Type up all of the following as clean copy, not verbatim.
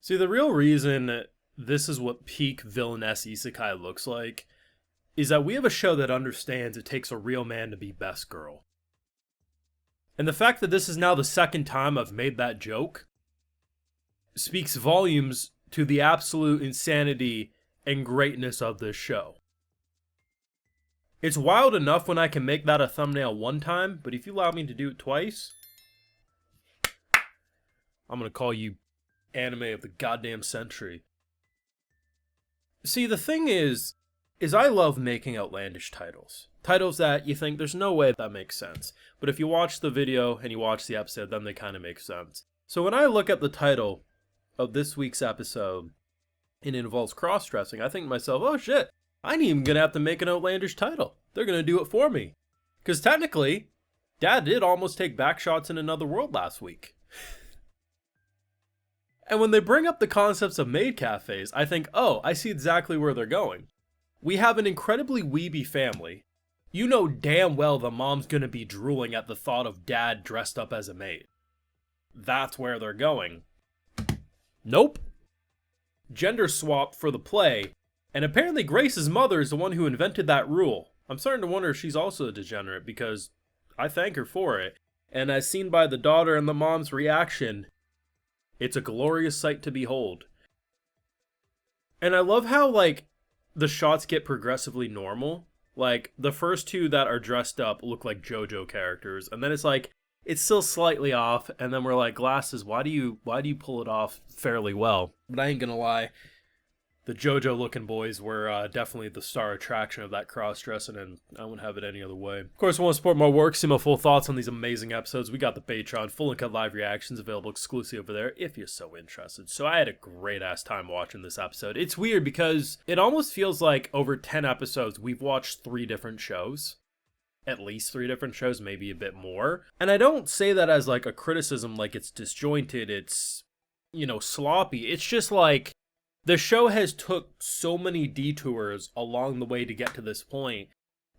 See, the real reason this is what peak Villainess Isekai looks like is that we have a show that understands it takes a real man to be best girl. And the fact that this is now the second time I've made that joke speaks volumes to the absolute insanity and greatness of this show. It's wild enough when I can make that a thumbnail one time, but if you allow me to do it twice, I'm gonna call you anime of the goddamn century. See, the thing is I love making outlandish titles. Titles that you think there's no way that makes sense. But if you watch the video and you watch the episode, then they kind of make sense. So when I look at the title of this week's episode, and it involves cross-dressing, I think to myself, oh shit, I ain't even gonna have to make an outlandish title. They're gonna do it for me. Because technically, Dad did almost take back shots in Another World last week. And when they bring up the concepts of maid cafes, I think, oh, I see exactly where they're going. We have an incredibly weeby family. You know damn well the mom's gonna be drooling at the thought of Dad dressed up as a maid. That's where they're going. Nope. Gender swap for the play, and apparently Grace's mother is the one who invented that rule. I'm starting to wonder if she's also a degenerate, because I thank her for it. And as seen by the daughter and the mom's reaction, it's a glorious sight to behold. And I love how, the shots get progressively normal. Like, the first two that are dressed up look like JoJo characters, and then it's still slightly off, and then we're like, glasses, why do you pull it off fairly well? But I ain't gonna lie, the JoJo looking boys were definitely the star attraction of that cross-dressing, and I wouldn't have it any other way. Of course, if you want to support my work, see my full thoughts on these amazing episodes, we got the Patreon, full and cut live reactions available exclusively over there if you're so interested. So I had a great ass time watching this episode. It's weird because it almost feels like over 10 episodes, we've watched 3 different shows. At least 3 different shows, maybe a bit more. And I don't say that as a criticism, like it's disjointed, it's, sloppy. It's just like, the show has took so many detours along the way to get to this point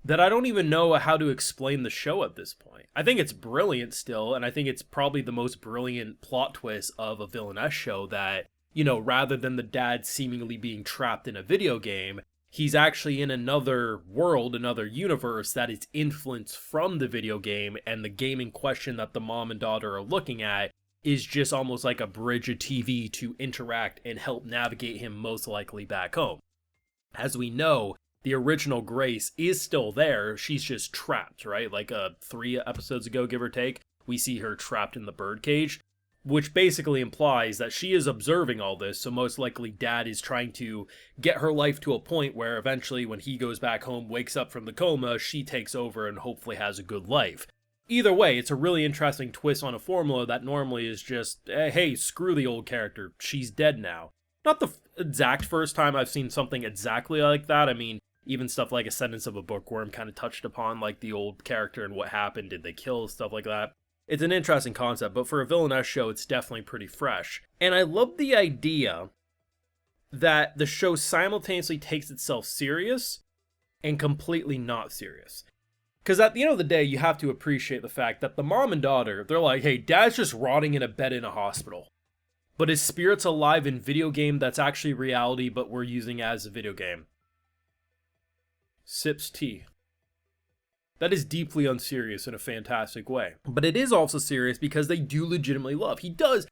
that I don't even know how to explain the show at this point. I think it's brilliant still, and I think it's probably the most brilliant plot twist of a Villainess show that, rather than the dad seemingly being trapped in a video game, he's actually in another world, another universe that is influenced from the video game, and the game in question that the mom and daughter are looking at is just almost like a bridge of TV to interact and help navigate him most likely back home. As we know, the original Grace is still there, she's just trapped, right? 3 episodes ago, give or take, we see her trapped in the birdcage, which basically implies that she is observing all this, so most likely Dad is trying to get her life to a point where eventually when he goes back home, wakes up from the coma, she takes over and hopefully has a good life. Either way, it's a really interesting twist on a formula that normally is just, hey, screw the old character, she's dead now. Not the exact first time I've seen something exactly like that. I mean, even stuff like Ascendance of a Bookworm kind of touched upon, the old character and what happened, did they kill, stuff like that. It's an interesting concept, but for a Villainess show, it's definitely pretty fresh. And I love the idea that the show simultaneously takes itself serious and completely not serious. Because at the end of the day, you have to appreciate the fact that the mom and daughter, they're like, hey, Dad's just rotting in a bed in a hospital. But his spirit's alive in video game that's actually reality, but we're using as a video game. Sips tea. That is deeply unserious in a fantastic way. But it is also serious because they do legitimately love. He does,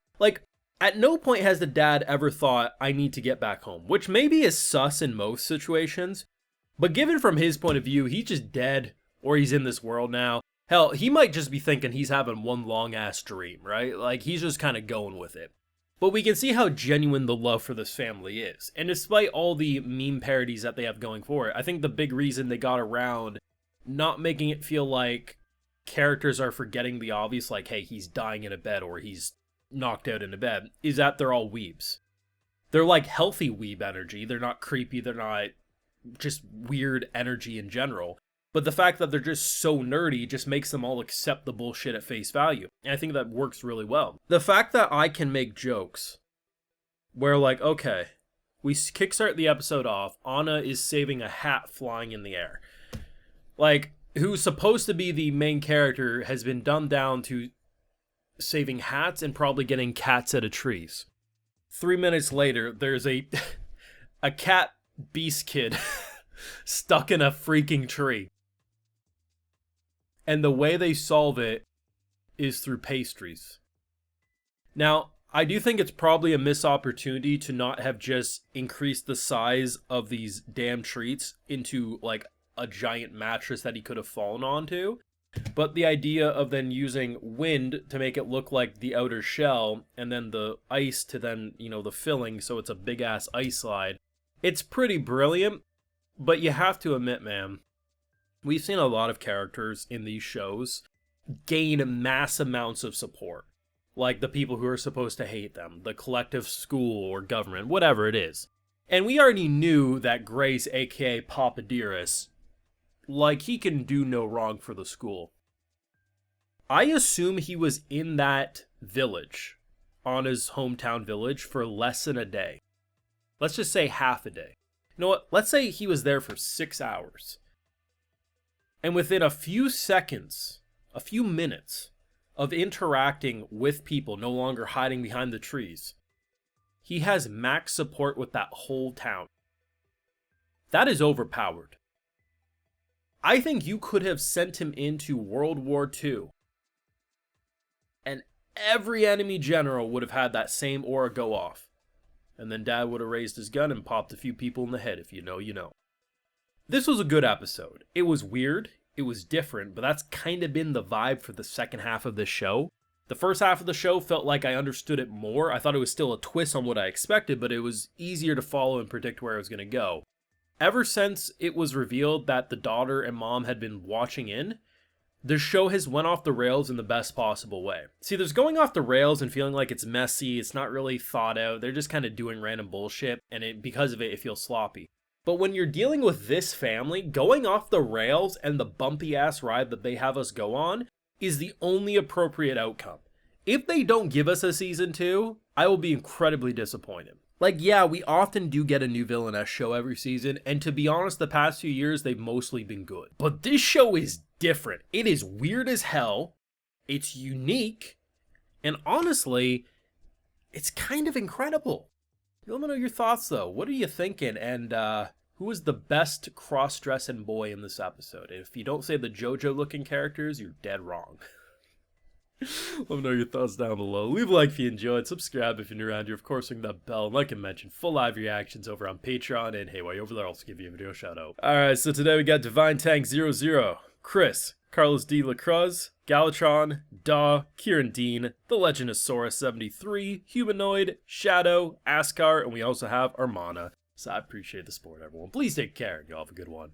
at no point has the dad ever thought, I need to get back home. Which maybe is sus in most situations. But given from his point of view, he's just dead. Or he's in this world now. Hell, he might just be thinking he's having one long-ass dream, right? He's just kind of going with it. But we can see how genuine the love for this family is. And despite all the meme parodies that they have going for it, I think the big reason they got around not making it feel like characters are forgetting the obvious, hey, he's dying in a bed or he's knocked out in a bed, is that they're all weebs. They're healthy weeb energy. They're not creepy. They're not just weird energy in general. But the fact that they're just so nerdy just makes them all accept the bullshit at face value. And I think that works really well. The fact that I can make jokes where okay, we kickstart the episode off, Anna is saving a hat flying in the air. Who's supposed to be the main character has been dumbed down to saving hats and probably getting cats out of trees. 3 minutes later, there's a a cat beast kid stuck in a freaking tree. And the way they solve it is through pastries. Now, I do think it's probably a missed opportunity to not have just increased the size of these damn treats into like a giant mattress that he could have fallen onto. But the idea of then using wind to make it look like the outer shell and then the ice to then, the filling, so it's a big ass ice slide. It's pretty brilliant, but you have to admit, man, we've seen a lot of characters in these shows gain mass amounts of support. Like the people who are supposed to hate them, the collective school or government, whatever it is. And we already knew that Grace, aka Papa Dearest, like, he can do no wrong for the school. I assume he was in that village, on his hometown village, for less than a day. Let's just say half a day. You know what? Let's say he was there for 6 hours. And within a few seconds, a few minutes of interacting with people, no longer hiding behind the trees, he has max support with that whole town. That is overpowered. I think you could have sent him into World War II, and every enemy general would have had that same aura go off. And then Dad would have raised his gun and popped a few people in the head. If you know, you know. This was a good episode. It was weird. It was different, but that's kind of been the vibe for the second half of this show. The first half of the show felt like I understood it more. I thought it was still a twist on what I expected, but it was easier to follow and predict where it was going to go. Ever since it was revealed that the daughter and mom had been watching in, the show has went off the rails in the best possible way. See, there's going off the rails and feeling like it's messy, it's not really thought out, they're just kind of doing random bullshit, and because of it, it feels sloppy. But when you're dealing with this family, going off the rails and the bumpy ass ride that they have us go on is the only appropriate outcome. If they don't give us a season 2, I will be incredibly disappointed. Like, yeah, we often do get a new Villainess show every season, and to be honest, the past few years, they've mostly been good. But this show is different. It is weird as hell, it's unique, and honestly, it's kind of incredible. Let me know your thoughts, though. What are you thinking, and who was the best cross-dressing boy in this episode? If you don't say the JoJo-looking characters, you're dead wrong. Let me know your thoughts down below. Leave a like if you enjoyed, subscribe if you're new around here, of course ring that bell, and like I mentioned, full live reactions over on Patreon, and hey, while you're over there, I'll also give you a video shout out. Alright, so today we got Divine Tank 00, Chris, Carlos D. Lacruz, Galatron, Daw, Kieran Dean, The Legend of Sora 73, Humanoid, Shadow, Askar, and we also have Armana. So I appreciate the support, everyone. Please take care, and y'all have a good one.